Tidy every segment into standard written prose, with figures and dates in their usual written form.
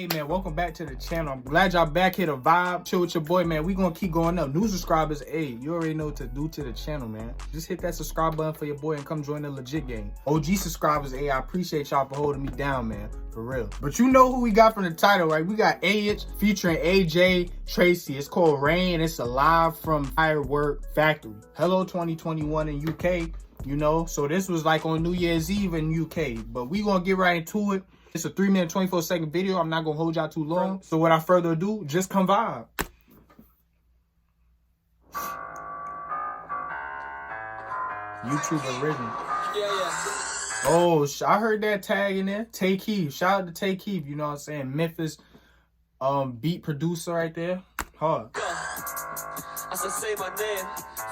Hey man, welcome back to the channel. I'm glad y'all back here to vibe, chill with your boy, man. We gonna keep going up. New subscribers, hey, you already know what to do to the channel, man. Just hit that subscribe button for your boy and come join the legit game. OG subscribers, hey, I appreciate y'all for holding me down, man, for real. But you know who we got from the title, right? We got Aitch featuring AJ Tracey. It's called Rain. It's a live from Firework Factory. Hello 2021 in UK, you know. So this was like on New Year's Eve in UK, but we gonna get right into it. It's a 3-minute, 24-second video. I'm not going to hold y'all too long. So without further ado, just come vibe. YouTube original. Yeah. Oh, I heard that tag in there. Take Heath. Shout out to Take Heath. You know what I'm saying? Memphis beat producer right there. Hard. I said, say my name.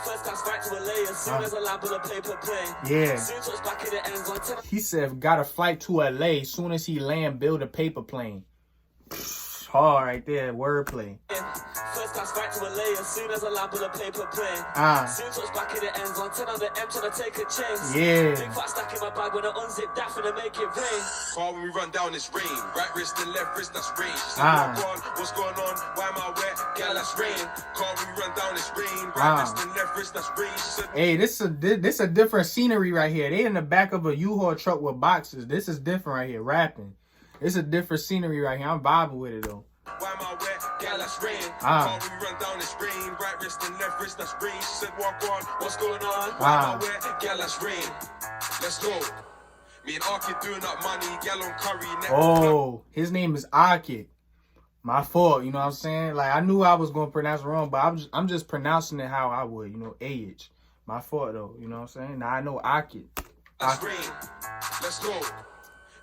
First class back to LA as soon as a lamp on a paper plane. Yeah. Soon touch back in the ends on 10. He said, got a flight to LA. Soon as he land, build a paper plane. Hard right there. Wordplay. First class back to LA as soon as a lamp on a paper plane. Soon touch back in the ends on 10 on the M trying to take a chance. Yeah. Big fat stack in my bag when I unzip that finna make it rain. Car when we run down this rain. Right wrist and left wrist, that's rain. She said, what's going on? Why am I wet? Girl, that's rain. Car when we run down this rain. Right wrist and left wrist, that's rain. She said, hey, this a different scenery right here. They in the back of a U-Haul truck with boxes. This is different right here, rapping. It's a different scenery right here. I'm vibing with it though. Why am I wet? Girl, that's rain. Car when we run down this rain. Right wrist and left wrist, that's rain. She said, walk on. What's going on? Why am I wet? Girl, that's rain. Let's go. Me and Arkid doing up money. Gal on curry. Oh, his name is Arkid. My fault, you know what I'm saying? Like, I knew I was going to pronounce it wrong, but I'm just pronouncing it how I would, you know, Aitch. My fault, though, you know what I'm saying? Now I know Arkid. That's rain. Let's go.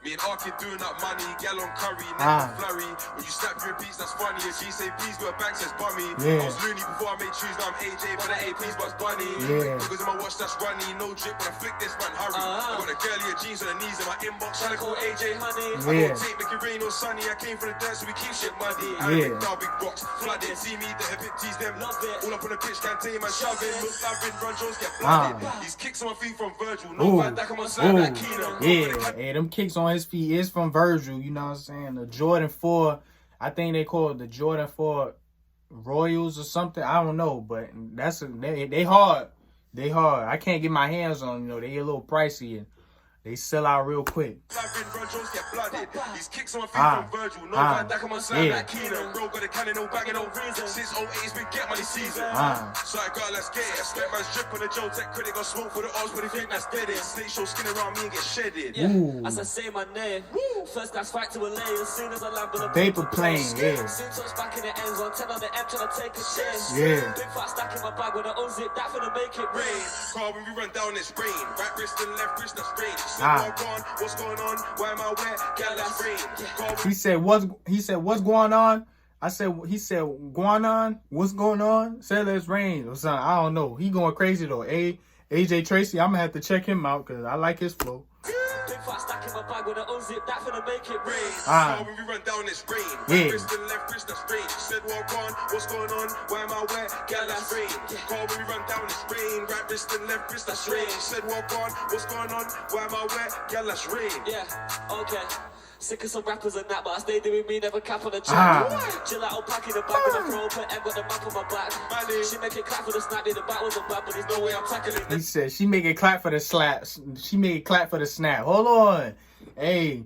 Me and Arkid doing up money, gal on curry, neck flurry. When you snap your beats, that's funny. If she say please, got a bank says bummy. Yeah. I was loony before I made shoes, now I'm AJ, but I ain't please, but bunny. Yeah. Because in my watch, that's runny, no drip. When I flick this, man, hurry. I got a girl in jeans on her knees in my inbox, trying to call AJ honey. Yeah. I don't take, make it rain or sunny. I came from the dirt, so we keep shit muddy. I down big rocks, flooded. See me, the hip tease them, love it. All up on the pitch, can't tell you, man, shoving. Look, Lavin, run, Jones get flooded. These kicks on my feet from Virgil. No bad, that on my side, like Keenan. Yeah, hey, them kicks on his feet is from Virgil, you know what I'm saying? The Jordan 4, I think they call it the Jordan 4 Royals or something. I don't know, but that's they hard. They hard. I can't get my hands on them, you know. They a little pricey and they sell out real quick. These kicks on my feet from Virgil. No bad, that on my side like Keenan. Bro, got a cannon, no bag, no reason. Since 08's been get money season. So I got, let's get it. Spent man's drip on the Joe Tech credit, got smoke for the odds, but they think that's dead. State show skin around me and get shedded. Yeah, as I say my name. First class fight to LA as soon as I land on a paper plane, yeah. Soon touch back in the ends on 10 on the M trying to take a chance. Yeah. Big fat stack in my bag when I unzip that finna make it rain. Car when we run down this rain. Right wrist and left wrist, that's rain. What's going on? Why am I wet? Girl, that's rain. He said what's going on? He said going on? What's going on? Said it's rain or something. I don't know. He going crazy though. AJ Tracey, I'm gonna have to check him out because I like his flow. Big fat stack in my bag when I unzip that finna make it rain. When we run down this rain. Right wrist and left wrist, that's rain. She said walk on. What's going on? Why am I wet? Girl, that's rain. Call when we run down this rain. Right wrist and left wrist, that's rain. She said walk on. What's going on? Why am I wet? Girl, that's rain. Yeah, okay. Sick of some rappers and that, but I stay doing me, never cap on the track. Chill out, pack in the back with the pro, put M got the map on my back. She make it clap for the snap, the bat wasn't bad, but there's no way I'm tackling it. He said she make it clap for the slaps. She make it clap for the snap. Hold on. Hey,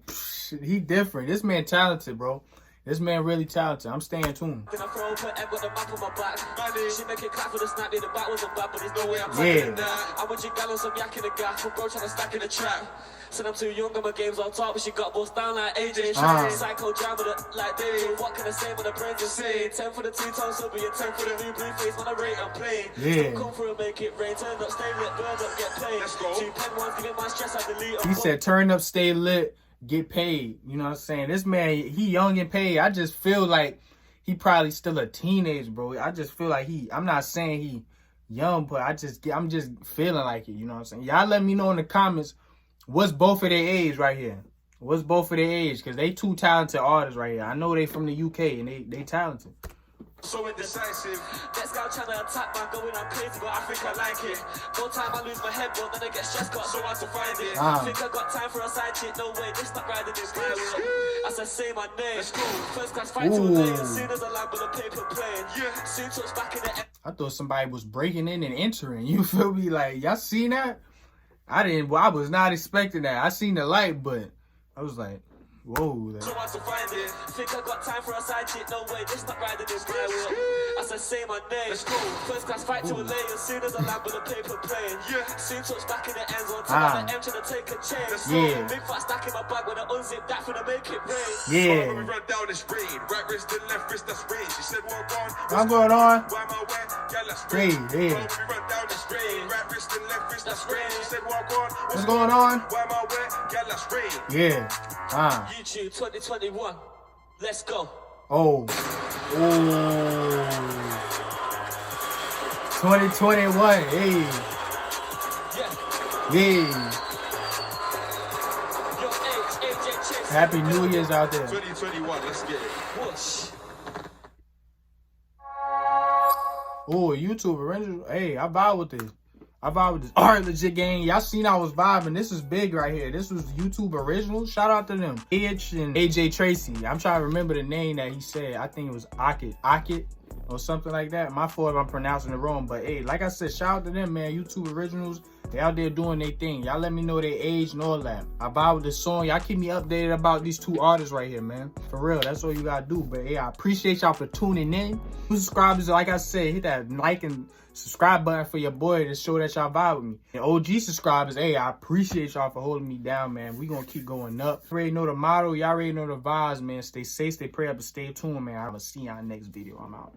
he different. This man talented, bro. This man really talented. I'm staying tuned. She make it clap for the snap, the bat wasn't bad, but there's no way I'm tackling that. I'm with your gal on some yak in the gaff, bro trying to stack in the trap. Said I'm too young and my game's on top, but she got both down like AJ. Psycho jam with it like Dave. What can I say when the brains insane? 10 for the 2-tone sub and 10 for the new blue face when I rate I'm playing. Yeah. Come through and make it rain. Turn up, stay lit, burn up, get paid. 2 pen ones giving my stress, I delete. He said turn up, stay lit, get paid. You know what I'm saying? This man, he young and paid. I just feel like he probably still a teenage, bro. I just feel like I'm not saying he young, but I'm just feeling like it. You know what I'm saying? Y'all let me know in the comments. What's both of their age right here? What's both of their age? Because they two talented artists right here. I know they from the UK and they talented. So indecisive. Next guy trying to attack, man, going on crazy, but I think I like it. No time I lose my head, but then I get stressed, got so hard to find it. Think I got time for a side chick, no way, this not riding this my way. As I say my name, let's go. First class fight to a lane, as soon as I land with a paper plane. Yeah. Soon touch back in the I thought somebody was breaking in and entering. You feel me? Like, y'all seen that? I was not expecting that. I seen the light, but I was like, whoa. So hard to find it. Think I got time for a side chick, no way, this not riding this my way. As I say my name, let's go. First class fight to a lane, as soon as I land with a paper plane. Yeah. Soon touch back in the end zone, time the M trying to take a chance. Yeah. Big fat stack in my bag when I unzip that for to make it rain. Yeah. When we run down this rain, right wrist and left wrist, that's rain. She said, what going on? I'm going on. Why am I wet? Yeah, that's rain. Yeah. When we run down this rain, right wrist and left wrist, that's rain. She said, what going on? What's going on? Why am I wet? Yeah, that's rain. Yeah. YouTube 2021. Let's go. Oh. 2021. Hey. Yeah. Yeah. Yo, Aitch, Happy New Year's out there. 2021, let's get it. Whoosh. Oh, YouTube original. Hey, I vibe with this. Alright, legit gang. Y'all seen I was vibing. This is big right here. This was YouTube original. Shout out to them. Aitch and Tracey. I'm trying to remember the name that he said. I think it was Aitch or something like that. My fault if I'm pronouncing it wrong. But hey, like I said, shout out to them, man. YouTube originals. They out there doing their thing. Y'all let me know their age and all that. I vibe with this song. Y'all keep me updated about these two artists right here, man. For real, that's all you gotta do. But hey, I appreciate y'all for tuning in. New subscribers, like I said, hit that like and subscribe button for your boy to show that y'all vibe with me. And OG subscribers, hey, I appreciate y'all for holding me down, man. We gonna keep going up. You already know the motto. Y'all already know the vibes, man. Stay safe, stay prayed up, and stay tuned, man. I will see y'all next video. I'm out.